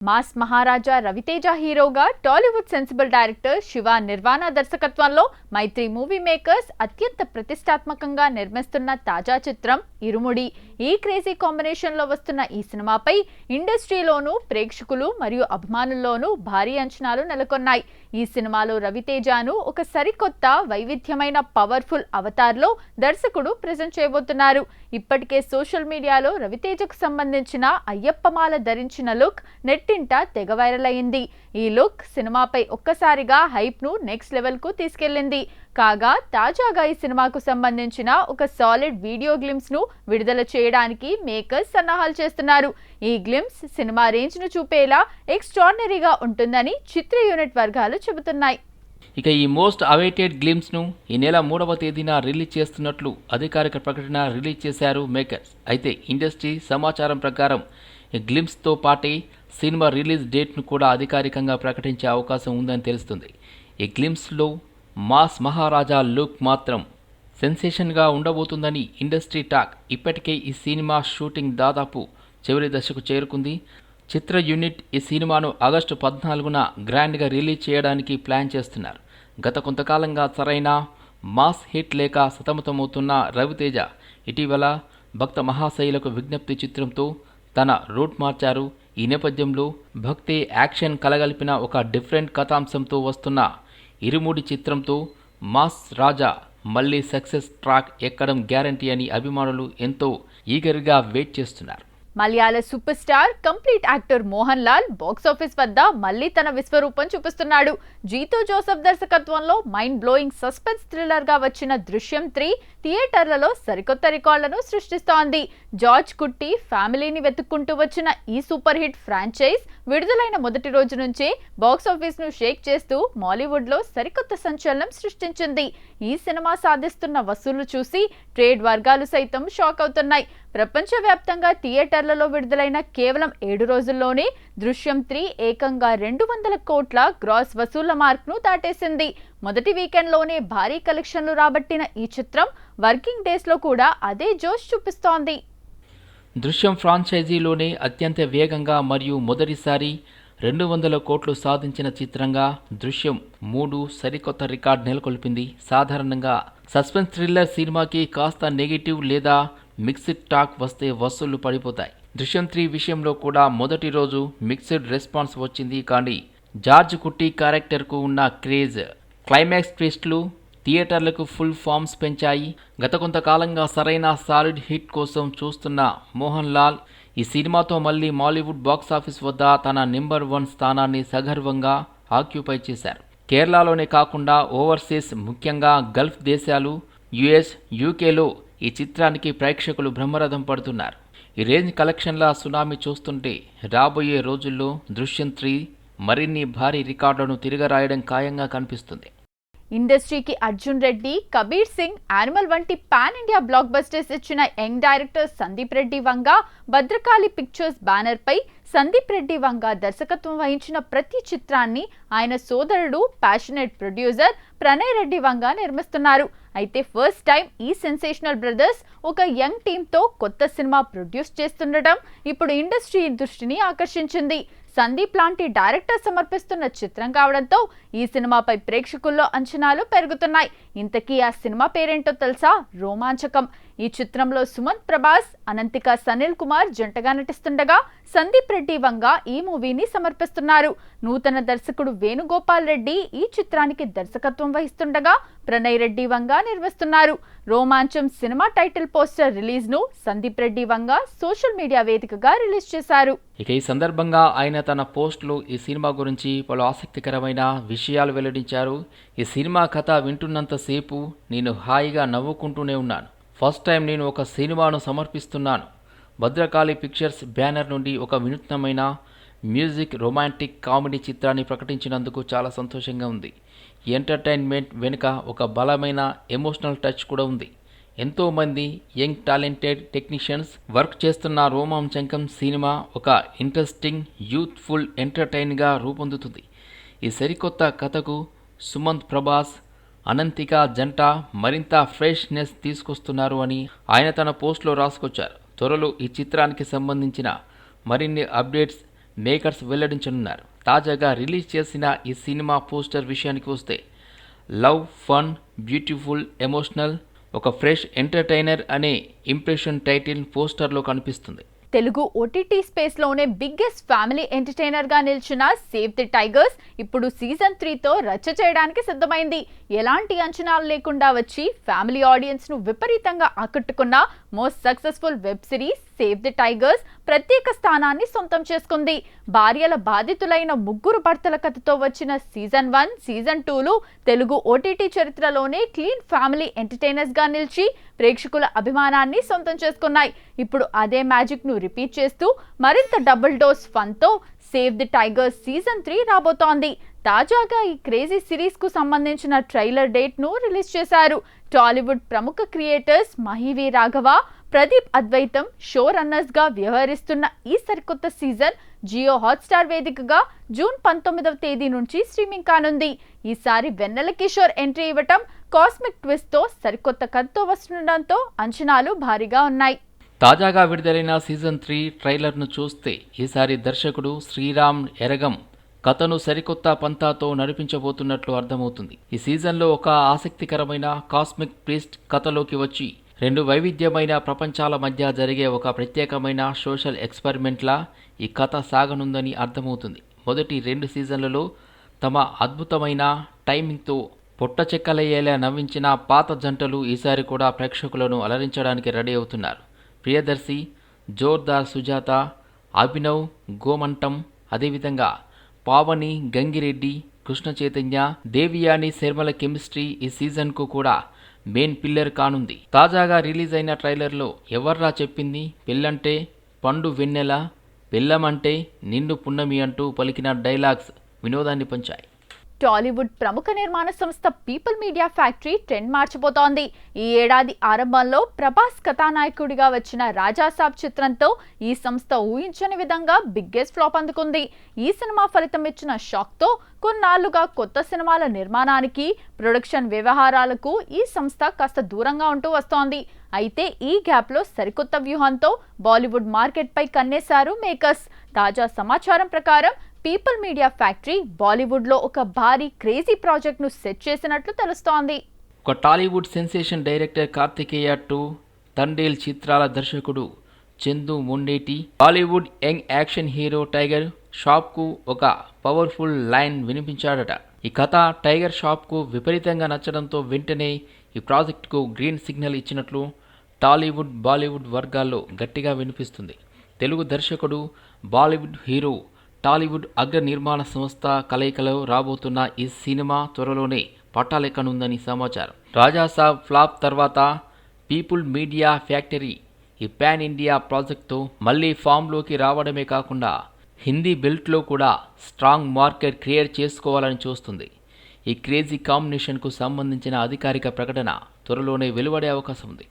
Mass మహారాజా రవితేజ హీరోగా Tollywood sensible director Shiva Nirvana దర్శకత్వంలో మైత్రి movie makers అత్యంత ప్రతిష్టాత్మకంగా నిర్మిస్తున్న తాజా చిత్రం ఇరుముడి. ఈ క్రేజీ కాంబినేషన్ లో వస్తున్న ఈ సినిమాపై ఇండస్ట్రీలోనూ ప్రేక్షకులు మరియు అభిమానుల్లోనూ భారీ అంచనాలు నెలకొన్నాయి. ఈ సినిమాలో రవితేజను ఒక సరికొత్త వైవిధ్యమైన పవర్ఫుల్ అవతార్లో దర్శకుడు ప్రెజెంట్ చేయబోతున్నారు. ఇప్పటికే సోషల్ మీడియాలో రవితేజకు సంబంధించిన అయ్యప్పమాల ధరించిన లుక్ నెట్టింట తెగ వైరల్ అయింది. ఈ లుక్ సినిమాపై ఒక్కసారిగా హైప్ ను నెక్స్ట్ లెవెల్ కు తీసుకెళ్లింది. కాగా తాజాగా ఈ సినిమాకు సంబంధించిన ఒక సాలిడ్ వీడియో గ్లిమ్స్ ను విడుదల చేయడానికి మేకర్స్ సన్నాహాలు చేస్తున్నారు. ఈ గ్లిమ్స్ సినిమా రేంజ్ ను చూపేలా ఎక్స్ట్రాడినరీగా ఉంటుందని చిత్ర యూనిట్ వర్గాలు చెబుతున్నాయి. ఇక ఈ మోస్ట్ అవైటెడ్ గ్లిమ్స్ను ఈ నెల 3వ తేదీన రిలీజ్ చేస్తున్నట్లు అధికారిక ప్రకటన రిలీజ్ చేశారు మేకర్స్. అయితే ఇండస్ట్రీ సమాచారం ప్రకారం ఈ గ్లిమ్స్తో పాటే సినిమా రిలీజ్ డేట్ను కూడా అధికారికంగా ప్రకటించే అవకాశం ఉందని తెలుస్తుంది. ఈ గ్లిమ్స్లో మాస్ మహారాజా లుక్ మాత్రం సెన్సేషన్గా ఉండబోతుందని ఇండస్ట్రీ టాక్. ఇప్పటికే ఈ సినిమా షూటింగ్ దాదాపు చివరి దశకు చేరుకుంది. చిత్ర యూనిట్ ఈ సినిమాను ఆగస్టు 14న గ్రాండ్గా రిలీజ్ చేయడానికి ప్లాన్ చేస్తున్నారు. గత కొంతకాలంగా సరైన మాస్ హిట్ లేక సతమతమవుతున్న రవితేజ ఇటీవల భక్త మహాశైలకు విజ్ఞప్తి చిత్రంతో తన రూట్ మార్చారు. ఈ నేపథ్యంలో భక్తి యాక్షన్ కలగలిపిన ఒక డిఫరెంట్ కథాంశంతో వస్తున్న ఇరుముడి చిత్రంతో మాస్ రాజా మళ్ళీ సక్సెస్ ట్రాక్ ఎక్కడం గ్యారంటీ అని అభిమానులు ఎంతో ఈగర్గా వెయిట్ చేస్తున్నారు. Malayalam super star complete actor Mohan Lal box office వద్ద మళ్లీ తన విశ్వరూపం చూపిస్తున్నాడు. జీతో జోసెఫ్ దర్శకత్వంలో మైండ్ బ్లోయింగ్ సస్పెన్స్ థ్రిల్లర్ గా వచ్చిన దృశ్యం 3 థియేటర్లలో సరికొత్త రికార్డులను సృష్టిస్తోంది. జార్జ్ కుట్టి ఫ్యామిలీని వెతుక్కుంటూ వచ్చిన ఈ సూపర్ హిట్ ఫ్రాంచైజ్ విడుదలైన మొదటి రోజు నుంచే బాక్సాఫీస్ ను షేక్ చేస్తూ మాలీవుడ్ లో సరికొత్త సంచలనం సృష్టించింది. ఈ సినిమా సాధిస్తున్న వసూళ్లు చూసి ట్రేడ్ వర్గాలు సైతం షాక్ అవుతున్నాయి. ప్రపంచవ్యాప్తంగా థియేటర్లలో విడుదలైన కేవలం 7 రోజుల్లోనే దృశ్యం 3 ఏకంగా 200 కోట్ల గ్రాస్ వసూళ్ల మార్క్ ను దాటేసింది. మొదటి వీకెండ్లోనే భారీ కలెక్షన్లు రాబట్టిన ఈ చిత్రం వర్కింగ్ డేస్ లో కూడా అదే జోష్ చూపిస్తోంది. దృశ్యం ఫ్రాంచైజీలోనే అత్యంత వేగంగా మరియు మొదటిసారి 200 కోట్లు సాధించిన చిత్రంగా దృశ్యం 3 సరికొత్త రికార్డ్ నెలకొల్పింది. సాధారణంగా సస్పెన్స్ థ్రిల్లర్ సినిమాకి కాస్త నెగిటివ్ లేదా మిక్స్డ్ టాక్ వస్తే వసూళ్లు పడిపోతాయి. దృశ్యం 3 విషయంలో కూడా మొదటి రోజు మిక్స్డ్ రెస్పాన్స్ వచ్చింది. కానీ జార్జ్ కుట్టి క్యారెక్టర్కు ఉన్న క్రేజ్, క్లైమాక్స్ ట్విస్ట్లు థియేటర్లకు ఫుల్ ఫామ్స్ పెంచాయి. గత కొంతకాలంగా సరైన సాలిడ్ హిట్ కోసం చూస్తున్న మోహన్ లాల్ ఈ సినిమాతో మళ్ళీ మాలీవుడ్ బాక్సాఫీస్ వద్ద తన నెంబర్ 1 స్థానాన్ని సగర్వంగా ఆక్యుపై చేశారు. కేరళలోనే కాకుండా ఓవర్సీస్ ముఖ్యంగా గల్ఫ్ దేశాలు, యుఎస్, యూకేలో ఈ చిత్రానికి ప్రేక్షకులు బ్రహ్మరథం పడుతున్నారు. ఈ రేంజ్ కలెక్షన్ల సునామీ చూస్తుంటే రాబోయే రోజుల్లో దృశ్యం 3 మరిన్ని భారీ రికార్డులను తిరగరాయడం ఖాయంగా కనిపిస్తుంది. ఇండస్ట్రీకి అర్జున్ రెడ్డి, కబీర్ సింగ్, యానిమల్ వంటి పాన్ ఇండియా బ్లాక్ బస్టర్స్ ఇచ్చిన young director Sandeep Reddy Vanga Bhadrakali pictures banner పై సందీప్ రెడ్డి వంగ దర్శకత్వం వహించిన ప్రతి చిత్రాన్ని ఆయన సోదరుడు ప్యాషనేట్ ప్రొడ్యూసర్ ప్రణయ్ రెడ్డి వంగ నిర్మిస్తున్నారు. అయితే ఫస్ట్ టైం ఈ సెన్సేషనల్ బ్రదర్స్ ఒక యంగ్ టీంతో కొత్త సినిమా ప్రొడ్యూస్ చేస్తుండటం ఇప్పుడు ఇండస్ట్రీ దృష్టిని ఆకర్షించింది. సందీప్ లాంటి డైరెక్టర్ సమర్పిస్తున్న చిత్రం కావడంతో ఈ సినిమాపై ప్రేక్షకుల్లో అంచనాలు పెరుగుతున్నాయి. ఇంతకీ ఆ సినిమా పేరేంటో తెలుసా? రోమాంచకం. ఈ చిత్రంలో సుమంత్ ప్రభాస్, అనంతిక సనిల్ కుమార్ జంటగా నటిస్తుండగా సందీప్ రెడ్డి వంగ ఈ మూవీని సమర్పిస్తున్నారు. నూతన దర్శకుడు వేణుగోపాల్ రెడ్డి ఈ చిత్రానికి దర్శకత్వం వహిస్తుండగా ప్రణయ్ రెడ్డి వంగ నిర్మిస్తున్నారు. రోమాంచం సినిమా టైటిల్ పోస్టర్ రిలీజ్ ను సందీప్ రెడ్డి వంగ సోషల్ మీడియా వేదికగా రిలీజ్ చేశారు. ఇక ఈ సందర్భంగా ఆయన తన పోస్టులో ఈ సినిమా గురించి పలు ఆసక్తికరమైన విషయాలు వెల్లడించారు. ఈ సినిమా కథ వింటున్నంతసేపు నేను హాయిగా నవ్వుకుంటూనే ఉన్నాను. ఫస్ట్ టైం నేను ఒక సినిమాను సమర్పిస్తున్నాను. భద్రకాళి పిక్చర్స్ బ్యానర్ నుండి ఒక వినూత్నమైన మ్యూజిక్ రొమాంటిక్ కామెడీ చిత్రాన్ని ప్రకటించినందుకు చాలా సంతోషంగా ఉంది. ఈ ఎంటర్టైన్మెంట్ వెనుక ఒక బలమైన ఎమోషనల్ టచ్ కూడా ఉంది. ఎంతోమంది యంగ్ టాలెంటెడ్ టెక్నీషియన్స్ వర్క్ చేస్తున్న రోమాంచకం సినిమా ఒక ఇంట్రెస్టింగ్ యూత్ఫుల్ ఎంటర్టైన్గా రూపొందుతుంది. ఈ సరికొత్త కథకు సుమంత్ ప్రభాస్, అనంతిక జంట మరింత ఫ్రెష్నెస్ తీసుకొస్తున్నారు అని ఆయన తన పోస్ట్లో రాసుకొచ్చారు. త్వరలో ఈ చిత్రానికి సంబంధించిన మరిన్ని అప్డేట్స్ మేకర్స్ వెల్లడించనున్నారు. తాజాగా రిలీజ్ చేసిన ఈ సినిమా పోస్టర్ విషయానికి వస్తే లవ్, ఫన్, బ్యూటిఫుల్, ఎమోషనల్, ఒక ఫ్రెష్ ఎంటర్టైనర్ అనే ఇంప్రెషన్ టైటిల్ పోస్టర్లో కనిపిస్తుంది. తెలుగు ఓటీటీ స్పేస్లోనే బిగ్గెస్ట్ ఫ్యామిలీ ఎంటర్టైనర్గా నిలిచిన సేవ్ ది టైగర్స్ ఇప్పుడు సీజన్ 3తో రచ్చ చేయడానికి సిద్ధమైంది. ఎలాంటి అంచనాలు లేకుండా వచ్చి ఫ్యామిలీ ఆడియన్స్ను విపరీతంగా ఆకట్టుకున్న most successful web series save the tigers ప్రత్యేక స్థానాన్ని సొంతం చేసుకుంది. భార్యల బాధితులైన ముగ్గురు భర్తల కథతో వచ్చిన సీజన్ 1, సీజన్ 2లు తెలుగు ఓటీటీ చరిత్రలోనే క్లీన్ ఫ్యామిలీ ఎంటర్టైనర్స్గా నిలిచి ప్రేక్షకుల అభిమానాన్ని సొంతం చేసుకున్నాయి. ఇప్పుడు అదే మ్యాజిక్ను రిపీట్ చేస్తూ మరింత డబుల్ డోస్ ఫన్తో సేవ్ ది టైగర్స్ సీజన్ 3 రాబోతోంది. తాజాగా ఈ క్రేజీ సిరీస్కు సంబంధించిన ట్రైలర్ డేట్ను రిలీజ్ చేశారు. టాలీవుడ్ ప్రముఖ క్రియేటర్స్ మహివి రాఘవ, ప్రదీప్ అద్వైతం షో రన్నర్స్గా వ్యవహరిస్తున్న ఈ సరికొత్త సీజన్ జియో హాట్స్టార్ వేదికగా జూన్ 19వ తేదీ నుంచి స్ట్రీమింగ్ కానుంది. ఈసారి వెన్నెల కిషోర్ ఎంట్రీ ఇవ్వటం, కాస్మిక్ ట్విస్ట్తో సరికొత్త కథతో వస్తుండటంతో అంచనాలు భారీగా ఉన్నాయి. తాజాగా విడుదలైన సీజన్ 3 ట్రైలర్ను చూస్తే ఈసారి దర్శకుడు శ్రీరామ్ ఎరగం కథను సరికొత్త పంతాతో నడిపించబోతున్నట్లు అర్థమవుతుంది. ఈ సీజన్లో ఒక ఆసక్తికరమైన కాస్మిక్ ట్విస్ట్ కథలోకి వచ్చి రెండు వైవిధ్యమైన ప్రపంచాల మధ్య జరిగే ఒక ప్రత్యేకమైన సోషల్ ఎక్స్పెరిమెంట్లా ఈ కథ సాగనుందని అర్థమవుతుంది. మొదటి 2 సీజన్లలో తమ అద్భుతమైన టైమింగ్తో పొట్టచెక్కలయ్యేలా నవ్వించిన పాత జంటలు ఈసారి కూడా ప్రేక్షకులను అలరించడానికి రెడీ అవుతున్నారు. ప్రియదర్శి, జోర్దార్ సుజాత, అభినవ్ గోమంటం, అదేవిధంగా పావని గంగిరెడ్డి, కృష్ణ చైతన్య, దేవియాని శర్మల కెమిస్ట్రీ ఈ సీజన్కు కూడా మెయిన్ పిల్లర్ కానుంది. తాజాగా రిలీజ్ అయిన ట్రైలర్లో ఎవర్రా చెప్పింది పెళ్ళంటే పండు వెన్నెల, బెల్లమంటే నిండు పున్నమి అంటూ పలికిన డైలాగ్స్ వినోదాన్ని పంచాయి. టాలీవుడ్ ప్రముఖ నిర్మాణ సంస్థ పీపుల్ మీడియా ఫ్యాక్టరీ ట్రెండ్ మార్చిపోతోంది. ఈ ఏడాది ఆరంభంలో ప్రభాస్ కథానాయకుడిగా వచ్చిన రాజాసాబ్ చిత్రంతో ఈ సంస్థ ఊహించని విధంగా బిగ్గెస్ట్ ఫ్లాప్ అందుకుంది. ఈ సినిమా ఫలితం ఇచ్చిన షాక్తో కొన్నాళ్లుగా కొత్త సినిమాల నిర్మాణానికి, ప్రొడక్షన్ వ్యవహారాలకు ఈ సంస్థ కాస్త దూరంగా ఉంటూ వస్తోంది. అయితే ఈ గ్యాప్లో సరికొత్త వ్యూహంతో బాలీవుడ్ మార్కెట్పై కన్నేశారు మేకర్స్. తాజా సమాచారం ప్రకారం పీపుల్ మీడియా ఫ్యాక్టరీ బాలీవుడ్లో ఒక భారీ క్రేజీ ప్రాజెక్ట్ను సెట్ చేసినట్లు తెలుస్తోంది. ఒక టాలీవుడ్ సెన్సేషన్ డైరెక్టర్ కార్తికేయ 2, తండేల్ చిత్రాల దర్శకుడు Chandu Mondeti, Bollywood young action hero tiger షాప్కు ఒక పవర్ఫుల్ లైన్ వినిపించాడట. ఈ కథ టైగర్ షాప్కు విపరీతంగా నచ్చడంతో వెంటనే ఈ ప్రాజెక్టుకు గ్రీన్ సిగ్నల్ ఇచ్చినట్లు టాలీవుడ్, బాలీవుడ్ వర్గాల్లో గట్టిగా వినిపిస్తుంది. తెలుగు దర్శకుడు, బాలీవుడ్ హీరో, టాలీవుడ్ అగ్ర నిర్మాణ సంస్థ కలయికలో రాబోతున్న ఈ సినిమా త్వరలోనే పట్టాలెక్కనుందని సమాచారం. రాజాసాబ్ ఫ్లాప్ తర్వాత పీపుల్ మీడియా ఫ్యాక్టరీ ఈ పాన్ ఇండియా ప్రాజెక్ట్తో మళ్ళీ ఫామ్లోకి రావడమే కాకుండా హిందీ బెల్ట్లో కూడా స్ట్రాంగ్ మార్కెట్ క్రియేట్ చేసుకోవాలని చూస్తుంది. ఈ క్రేజీ కాంబినేషన్కు సంబంధించిన అధికారిక ప్రకటన త్వరలోనే వెలువడే అవకాశం ఉంది.